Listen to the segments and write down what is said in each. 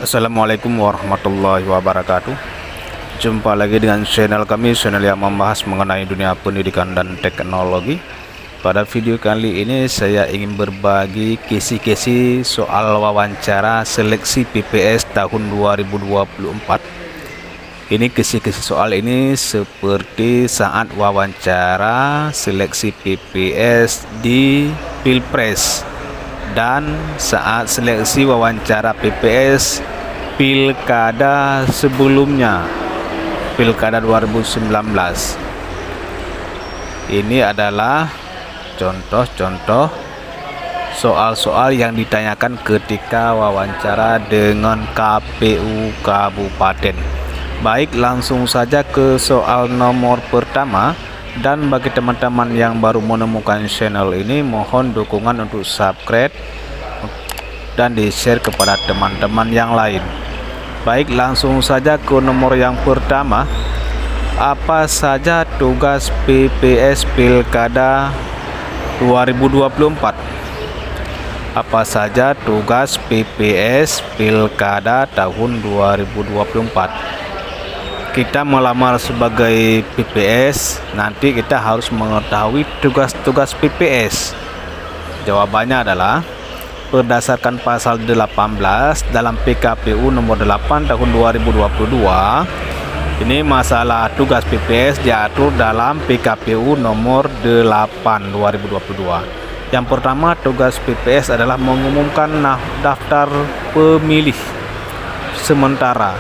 Assalamualaikum warahmatullahi wabarakatuh. Jumpa lagi dengan channel kami, channel yang membahas mengenai dunia pendidikan dan teknologi. Pada video kali ini saya ingin berbagi kisi-kisi soal wawancara seleksi PPS tahun 2024. Ini kisi-kisi soal ini seperti saat wawancara seleksi PPS di Pilpres dan saat seleksi wawancara PPS Pilkada sebelumnya, Pilkada 2019. Ini adalah contoh-contoh soal-soal yang ditanyakan ketika wawancara dengan KPU Kabupaten. Baik, langsung saja ke soal nomor pertama. Dan bagi teman-teman yang baru menemukan channel ini, mohon dukungan untuk subscribe dan di-share kepada teman-teman yang lain. Baik, langsung saja ke nomor yang pertama. Apa saja tugas PPS Pilkada 2024? Apa saja tugas PPS Pilkada tahun 2024? Kita melamar sebagai PPS, nanti kita harus mengetahui tugas-tugas PPS. Jawabannya adalah berdasarkan pasal 18 dalam PKPU nomor 8 tahun 2022. Ini masalah tugas PPS diatur dalam PKPU nomor 8 2022. Yang pertama, tugas PPS adalah mengumumkan daftar pemilih sementara.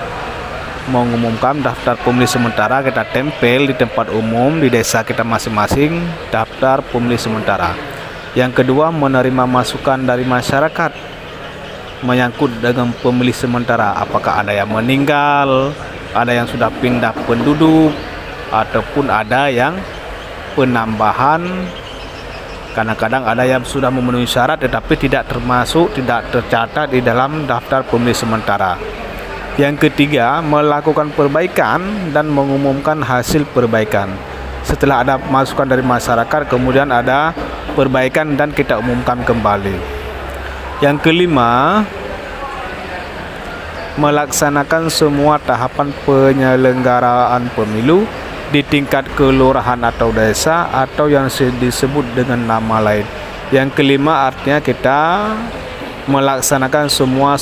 Mengumumkan daftar pemilih sementara, kita tempel di tempat umum di desa kita masing-masing daftar pemilih sementara. Yang kedua, menerima masukan dari masyarakat menyangkut dengan pemilih sementara, apakah ada yang meninggal, ada yang sudah pindah penduduk, ataupun ada yang penambahan. Kadang-kadang ada yang sudah memenuhi syarat tetapi tidak tercatat di dalam daftar pemilih sementara. Yang ketiga, melakukan perbaikan dan mengumumkan hasil perbaikan. Setelah ada masukan dari masyarakat, kemudian ada perbaikan dan kita umumkan kembali. Yang kelima, melaksanakan semua tahapan penyelenggaraan pemilu di tingkat kelurahan atau desa atau yang disebut dengan nama lain. Yang kelima artinya kita melaksanakan semua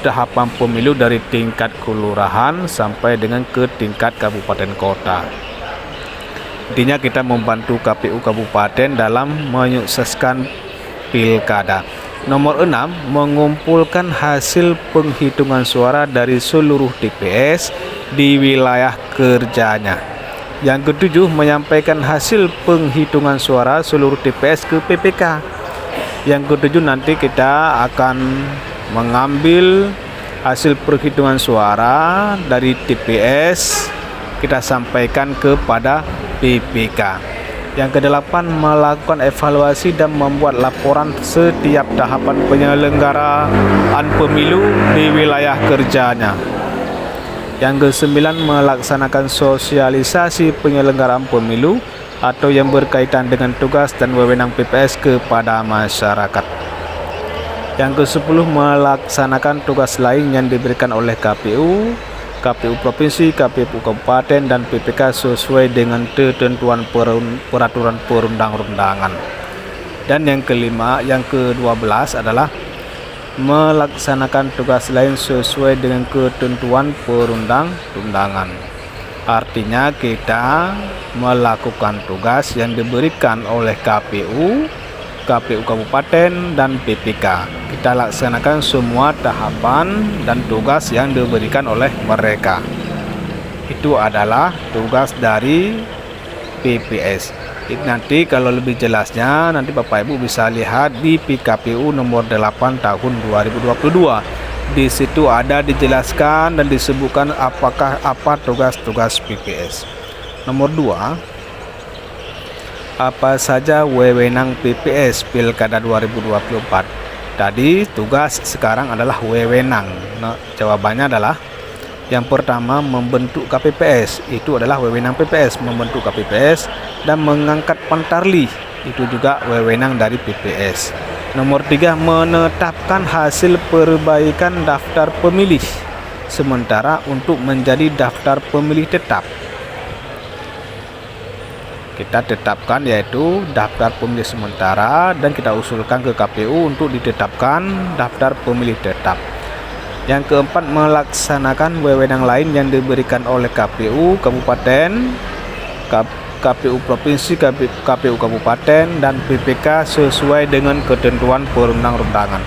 tahapan pemilu dari tingkat kelurahan sampai dengan ke tingkat kabupaten kota. Intinya kita membantu KPU kabupaten dalam menyukseskan pilkada. Nomor 6, mengumpulkan hasil penghitungan suara dari seluruh TPS di wilayah kerjanya. Yang ketujuh, menyampaikan hasil penghitungan suara seluruh TPS ke PPK. Yang ketujuh, nanti kita akan mengambil hasil perhitungan suara dari TPS, kita sampaikan kepada PPK. Yang kedelapan, melakukan evaluasi dan membuat laporan setiap tahapan penyelenggaraan pemilu di wilayah kerjanya. Yang kesembilan, melaksanakan sosialisasi penyelenggaraan pemilu atau yang berkaitan dengan tugas dan wewenang PPS kepada masyarakat. Yang ke-10, melaksanakan tugas lain yang diberikan oleh KPU Provinsi, KPU Kabupaten, dan PPK sesuai dengan ketentuan peraturan perundang-undangan. Dan yang ke-12 adalah melaksanakan tugas lain sesuai dengan ketentuan perundang-undangan. Artinya kita melakukan tugas yang diberikan oleh KPU Kabupaten, dan PPK. Kita laksanakan semua tahapan dan tugas yang diberikan oleh mereka. Itu adalah tugas dari PPS. Nanti kalau lebih jelasnya, nanti Bapak Ibu bisa lihat di PKPU nomor 8 tahun 2022. Di situ ada dijelaskan dan disebutkan apa tugas-tugas PPS. Nomor 2, apa saja wewenang PPS Pilkada 2024? Tadi tugas, sekarang adalah wewenang. Nah, jawabannya adalah yang pertama, membentuk KPPS. Itu adalah wewenang PPS, membentuk KPPS dan mengangkat pantarlih. Itu juga wewenang dari PPS. Nomor 3, menetapkan hasil perbaikan daftar pemilih sementara untuk menjadi daftar pemilih tetap. Kita tetapkan yaitu daftar pemilih sementara dan kita usulkan ke KPU untuk ditetapkan daftar pemilih tetap. Yang keempat, melaksanakan wewenang lain yang diberikan oleh KPU Kabupaten, KPU Provinsi, KPU Kabupaten, dan PPK sesuai dengan ketentuan perundang-undangan.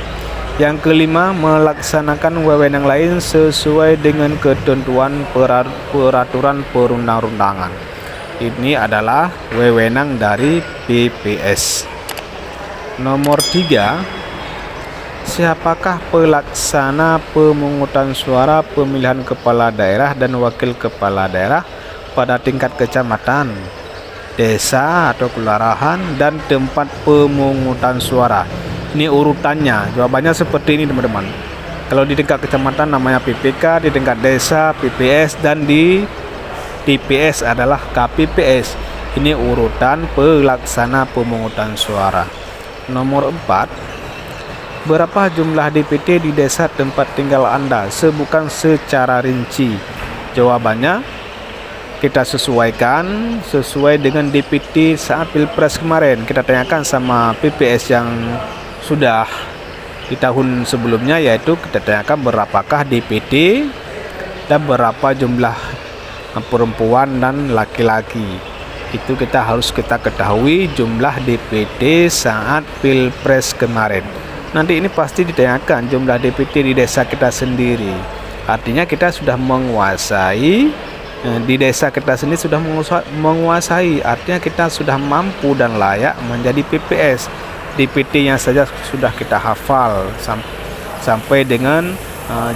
Yang kelima, melaksanakan wewenang lain sesuai dengan ketentuan peraturan perundang-undangan. Ini adalah wewenang dari PPS. Nomor 3, siapakah pelaksana pemungutan suara pemilihan kepala daerah dan wakil kepala daerah pada tingkat kecamatan, desa atau kelurahan, dan tempat pemungutan suara? Ini urutannya, jawabannya seperti ini teman-teman. Kalau di tingkat kecamatan namanya PPK, di tingkat desa PPS, dan di TPS adalah KPPS. Ini urutan pelaksana pemungutan suara. Nomor 4, berapa jumlah DPT di desa tempat tinggal Anda? Sebutkan secara rinci. Jawabannya kita sesuaikan sesuai dengan DPT saat Pilpres kemarin. Kita tanyakan sama PPS yang sudah di tahun sebelumnya, yaitu kita tanyakan berapakah DPT dan berapa jumlah perempuan dan laki-laki. Itu harus kita ketahui jumlah DPT saat Pilpres kemarin. Nanti ini pasti ditanyakan jumlah DPT di desa kita sendiri. Artinya kita sudah menguasai, di desa kita sendiri sudah menguasai, artinya kita sudah mampu dan layak menjadi PPS. DPT-nya saja sudah kita hafal sampai dengan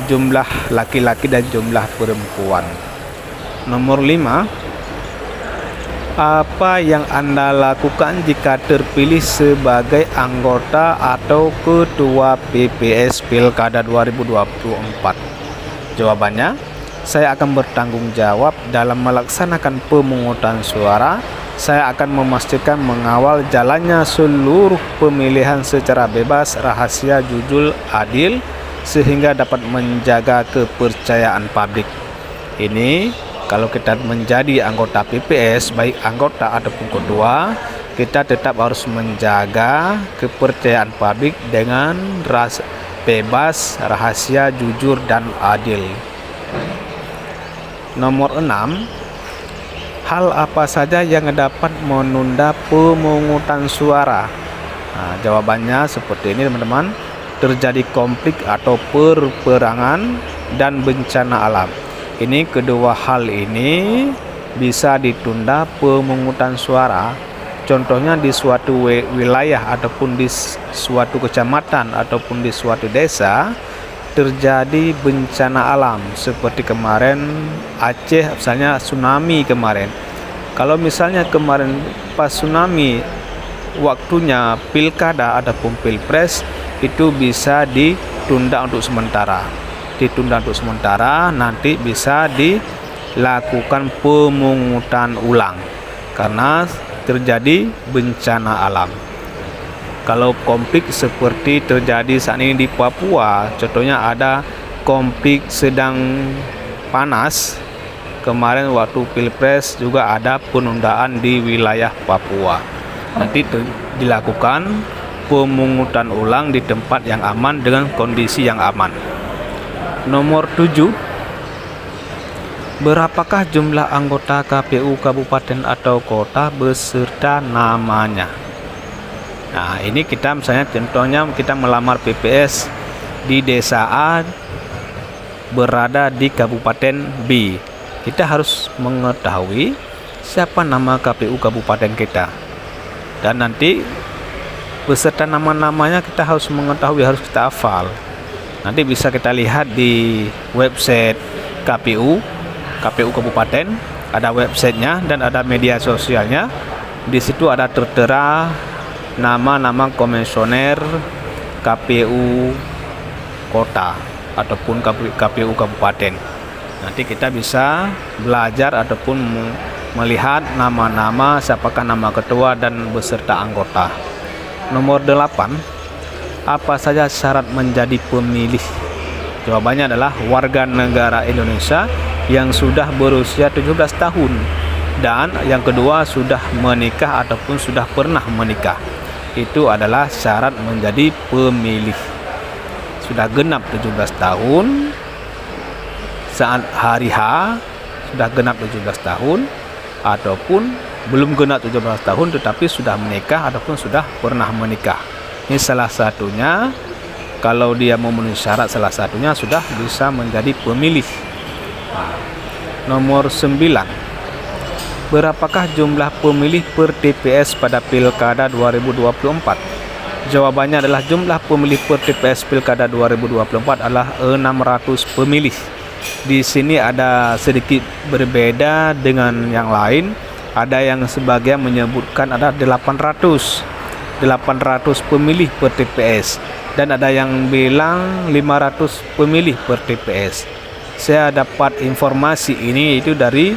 jumlah laki-laki dan jumlah perempuan. Nomor 5, apa yang Anda lakukan jika terpilih sebagai anggota atau ketua PPS Pilkada 2024? Jawabannya, saya akan bertanggung jawab dalam melaksanakan pemungutan suara. Saya akan memastikan mengawal jalannya seluruh pemilihan secara bebas, rahasia, jujur, adil, sehingga dapat menjaga kepercayaan publik. Ini kalau kita menjadi anggota PPS, baik anggota ataupun ketua, kita tetap harus menjaga kepercayaan publik dengan bebas, rahasia, jujur, dan adil. Nomor 6, hal apa saja yang dapat menunda pemungutan suara? Nah, jawabannya seperti ini teman-teman. Terjadi konflik atau peperangan dan bencana alam. Ini kedua hal ini bisa ditunda pemungutan suara. Contohnya di suatu wilayah ataupun di suatu kecamatan ataupun di suatu desa terjadi bencana alam seperti kemarin Aceh, misalnya tsunami kemarin. Kalau misalnya kemarin pas tsunami waktunya pilkada ataupun pilpres, itu bisa ditunda untuk sementara. Nanti bisa dilakukan pemungutan ulang karena terjadi bencana alam. Kalau konflik seperti terjadi saat ini di Papua, contohnya ada konflik sedang panas kemarin waktu pilpres, juga ada penundaan di wilayah Papua. Nanti dilakukan pemungutan ulang di tempat yang aman dengan kondisi yang aman. Nomor 7, berapakah jumlah anggota KPU kabupaten atau kota beserta namanya? Nah, ini kita misalnya contohnya kita melamar PPS di desa A berada di kabupaten B. Kita harus mengetahui siapa nama KPU kabupaten kita. Dan nanti beserta nama-namanya kita harus mengetahui, harus kita hafal. Nanti bisa kita lihat di website KPU Kabupaten, ada websitenya dan ada media sosialnya. Di situ ada tertera nama-nama komisioner KPU kota ataupun KPU kabupaten. Nanti kita bisa belajar ataupun melihat nama-nama, siapakah nama ketua dan beserta anggota. Nomor 8, Apa saja syarat menjadi pemilih? Jawabannya adalah warga negara Indonesia yang sudah berusia 17 tahun, dan yang kedua sudah menikah ataupun sudah pernah menikah. Itu adalah syarat menjadi pemilih. Sudah genap 17 tahun saat hari H, sudah genap 17 tahun, ataupun belum genap 17 tahun tetapi sudah menikah ataupun sudah pernah menikah. Ini salah satunya. Kalau dia memenuhi syarat salah satunya, sudah bisa menjadi pemilih. Nomor 9. Berapakah jumlah pemilih per TPS pada Pilkada 2024? Jawabannya adalah jumlah pemilih per TPS Pilkada 2024 adalah 600 pemilih. Di sini ada sedikit berbeda dengan yang lain. Ada yang sebagian menyebutkan ada 800 pemilih per TPS, dan ada yang bilang 500 pemilih per TPS. Saya dapat informasi ini itu dari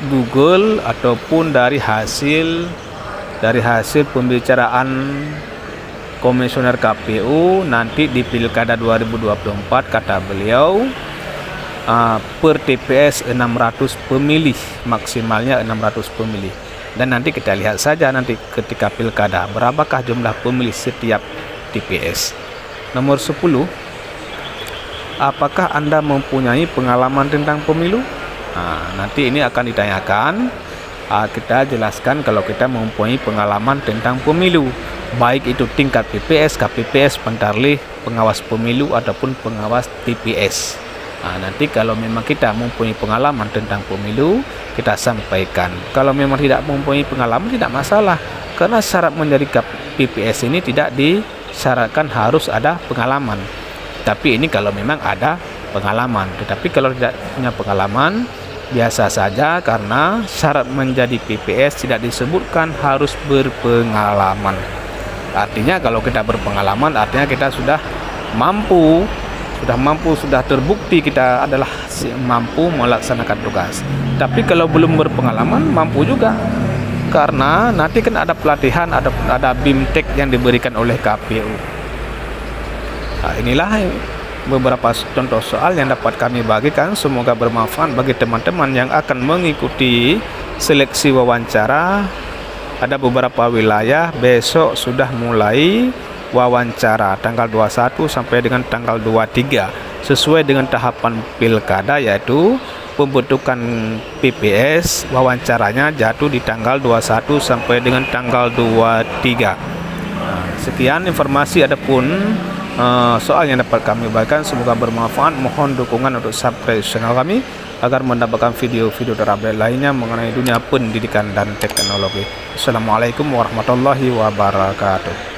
Google ataupun dari hasil pembicaraan Komisioner KPU nanti di Pilkada 2024. Kata beliau per TPS 600 pemilih, maksimalnya 600 pemilih. Dan nanti kita lihat saja nanti ketika Pilkada berapakah jumlah pemilih setiap TPS. Nomor 10. Apakah Anda mempunyai pengalaman tentang pemilu? Nanti ini akan ditanyakan. Kita jelaskan kalau kita mempunyai pengalaman tentang pemilu, baik itu tingkat PPS, KPPS, pentarlih, pengawas pemilu ataupun pengawas TPS. Nanti kalau memang kita mempunyai pengalaman tentang pemilu, kita sampaikan. Kalau memang tidak mempunyai pengalaman, tidak masalah, karena syarat menjadi PPS ini tidak disyaratkan harus ada pengalaman. Tapi ini kalau memang ada pengalaman. Tetapi kalau tidak punya pengalaman, biasa saja, karena syarat menjadi PPS tidak disebutkan harus berpengalaman. Artinya kalau kita berpengalaman, artinya kita sudah terbukti kita adalah mampu melaksanakan tugas. Tapi kalau belum berpengalaman, mampu juga, karena nanti kan ada pelatihan, ada BIMTEK yang diberikan oleh KPU. Inilah beberapa contoh soal yang dapat kami bagikan. Semoga bermanfaat bagi teman-teman yang akan mengikuti seleksi wawancara. Ada beberapa wilayah besok sudah mulai wawancara tanggal 21 sampai dengan tanggal 23 sesuai dengan tahapan pilkada, yaitu pembentukan PPS wawancaranya jatuh di tanggal 21 sampai dengan tanggal 23. Sekian informasi adapun soal yang dapat kami bagikan. Semoga bermanfaat. Mohon dukungan untuk subscribe channel kami agar mendapatkan video-video terupdate lainnya mengenai dunia pendidikan dan teknologi. Assalamualaikum warahmatullahi wabarakatuh.